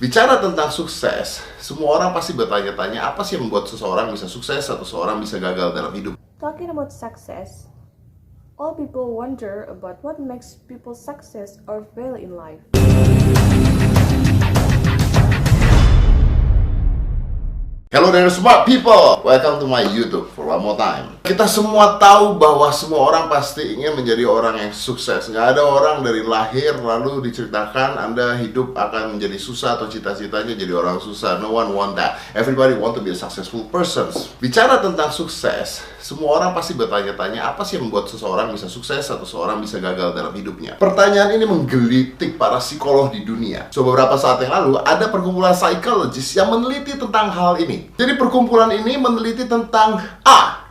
Bicara tentang sukses, semua orang pasti bertanya-tanya apa sih yang membuat seseorang bisa sukses atau seseorang bisa gagal dalam hidup. Talking about success, all people wonder about what makes people success or fail in life. Hello there smart people, welcome to my YouTube for one more time. Kita semua tahu bahwa semua orang pasti ingin menjadi orang yang sukses. Nggak ada orang dari lahir lalu diceritakan Anda hidup akan menjadi susah atau cita-citanya jadi orang susah. No one want that. Everybody want to be a successful person. Bicara tentang sukses, semua orang pasti bertanya-tanya apa sih yang membuat seseorang bisa sukses atau seseorang bisa gagal dalam hidupnya. Pertanyaan ini menggelitik para psikolog di dunia. So beberapa saat yang lalu ada perkumpulan psychologist yang meneliti tentang hal ini. Jadi perkumpulan ini meneliti tentang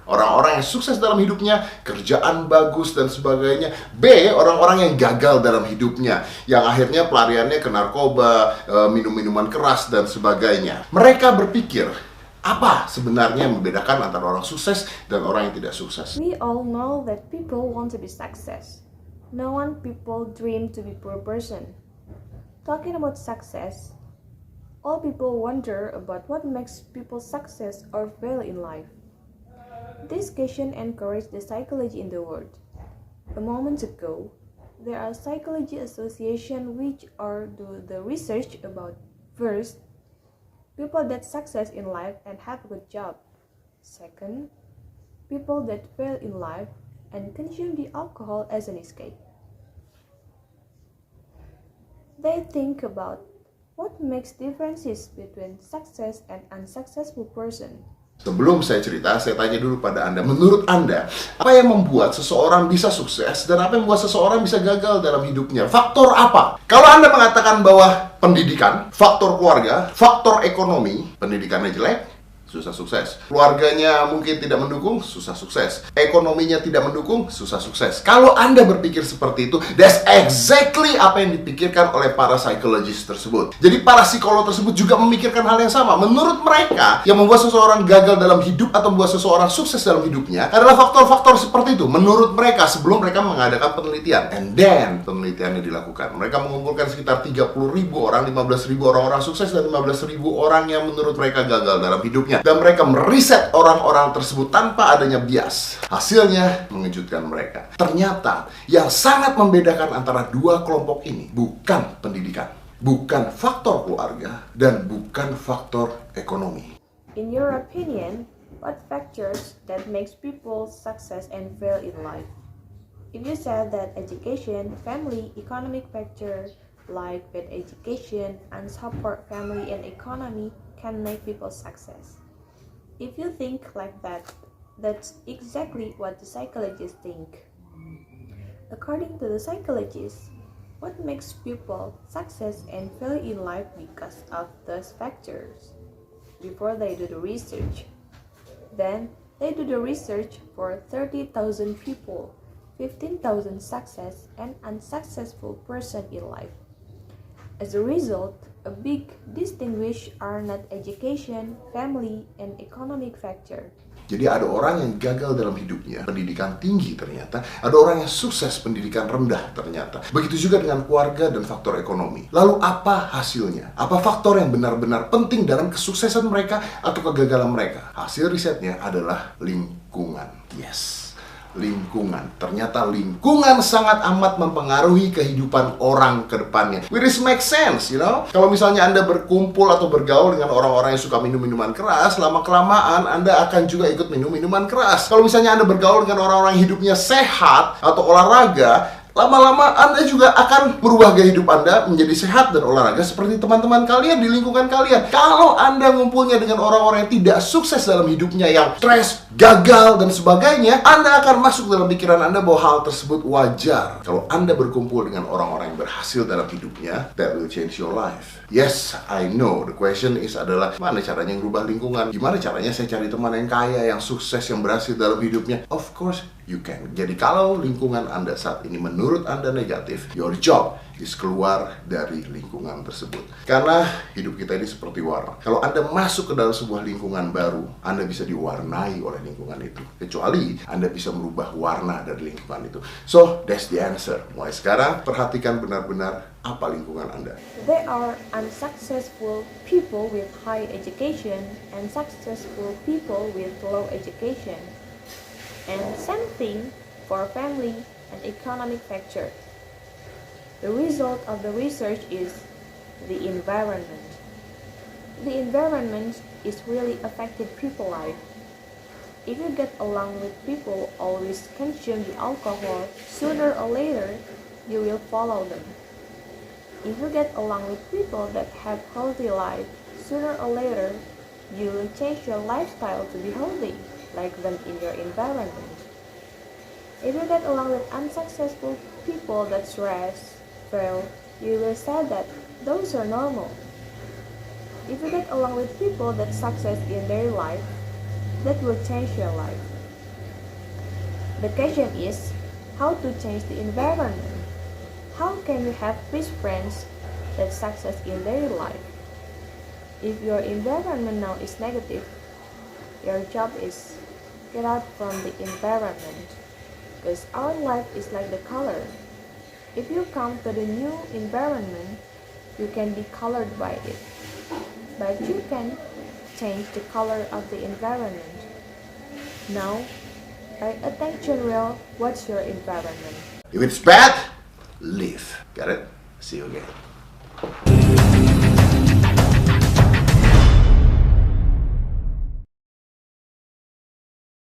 orang-orang yang sukses dalam hidupnya, kerjaan bagus dan sebagainya. B, orang-orang yang gagal dalam hidupnya, yang akhirnya pelariannya ke narkoba, minum-minuman keras dan sebagainya. Mereka berpikir, apa sebenarnya yang membedakan antara orang sukses dan orang yang tidak sukses? We all know that people want to be success. No one people dream to be poor person. Talking about success, all people wonder about what makes people success or fail in life. This question encouraged the psychology in the world. A moment ago, there are psychology associations which are do the research about first, people that success in life and have a good job. Second, people that fail in life and consume the alcohol as an escape. They think about what makes differences between success and unsuccessful person. Sebelum saya cerita, saya tanya dulu pada Anda. Menurut Anda, apa yang membuat seseorang bisa sukses dan apa yang membuat seseorang bisa gagal dalam hidupnya? Faktor apa? Kalau Anda mengatakan bahwa pendidikan, faktor keluarga, faktor ekonomi, pendidikannya jelek, susah sukses. Keluarganya mungkin tidak mendukung, susah sukses. Ekonominya tidak mendukung, susah sukses. Kalau Anda berpikir seperti itu, that's exactly apa yang dipikirkan oleh para psikologis tersebut. Jadi para psikolog tersebut juga memikirkan hal yang sama. Menurut mereka, yang membuat seseorang gagal dalam hidup atau membuat seseorang sukses dalam hidupnya adalah faktor-faktor seperti itu. Menurut mereka, sebelum mereka mengadakan penelitian. And then, penelitiannya dilakukan. Mereka mengumpulkan sekitar 30.000 orang, 15.000 orang-orang sukses dan 15.000 orang yang menurut mereka gagal dalam hidupnya. Dan mereka meriset orang-orang tersebut tanpa adanya bias. Hasilnya mengejutkan mereka. Ternyata yang sangat membedakan antara dua kelompok ini bukan pendidikan, bukan faktor keluarga, dan bukan faktor ekonomi. In your opinion, what factors that makes people success and fail in life? If you said that education, family, economic factor like bad education, unsupport family and economy can make people success. If you think like that, that's exactly what the psychologists think. According to the psychologists, what makes people success and fail in life because of those factors? Before they do the research, then they do the research for 30,000 people, 15,000 success and unsuccessful person in life. As a result, a big distinguish are not education, family, and economic factor. Jadi ada orang yang gagal dalam hidupnya, pendidikan tinggi ternyata. Ada orang yang sukses, pendidikan rendah ternyata. Begitu juga dengan keluarga dan faktor ekonomi. Lalu apa hasilnya? Apa faktor yang benar-benar penting dalam kesuksesan mereka atau kegagalan mereka? Hasil risetnya adalah lingkungan. Yes, lingkungan. Ternyata lingkungan sangat amat mempengaruhi kehidupan orang ke depannya. Which makes sense, you know? Kalau misalnya Anda berkumpul atau bergaul dengan orang-orang yang suka minum minuman keras, lama-kelamaan Anda akan juga ikut minum minuman keras. Kalau misalnya Anda bergaul dengan orang-orang yang hidupnya sehat atau olahraga, lama-lama Anda juga akan merubah gaya hidup Anda menjadi sehat dan olahraga seperti teman-teman kalian di lingkungan kalian. Kalau Anda ngumpulnya dengan orang-orang yang tidak sukses dalam hidupnya, yang stres, gagal, dan sebagainya, Anda akan masuk dalam pikiran Anda bahwa hal tersebut wajar. Kalau Anda berkumpul dengan orang-orang yang berhasil dalam hidupnya, that will change your life. Yes, I know. The question is adalah, mana caranya merubah lingkungan? Gimana caranya saya cari teman yang kaya, yang sukses, yang berhasil dalam hidupnya? Of course, you can. Jadi kalau lingkungan Anda saat ini menurut Anda negatif, your job is keluar dari lingkungan tersebut. Karena hidup kita ini seperti warna. Kalau Anda masuk ke dalam sebuah lingkungan baru, Anda bisa diwarnai oleh lingkungan itu. Kecuali Anda bisa merubah warna dari lingkungan itu. So, that's the answer. Mulai sekarang, perhatikan benar-benar apa lingkungan Anda. There are unsuccessful people with high education and successful people with low education. And same thing for family and economic factor. The result of the research is the environment. The environment is really affected people's life. If you get along with people always consume the alcohol, sooner or later you will follow them. If you get along with people that have healthy life, sooner or later you will change your lifestyle to be healthy, like them in your environment. If you get along with unsuccessful people that stress, fail, you will say that those are normal. If you get along with people that success in their life, that will change your life. The question is, how to change the environment? How can you have best friends that success in their life? If your environment now is negative, your job is get out from the environment. Because our life is like the color. If you come to the new environment, you can be colored by it. But you can change the color of the environment. Now, pay attention well, what's your environment? If it's bad, leave. Got it? See you again.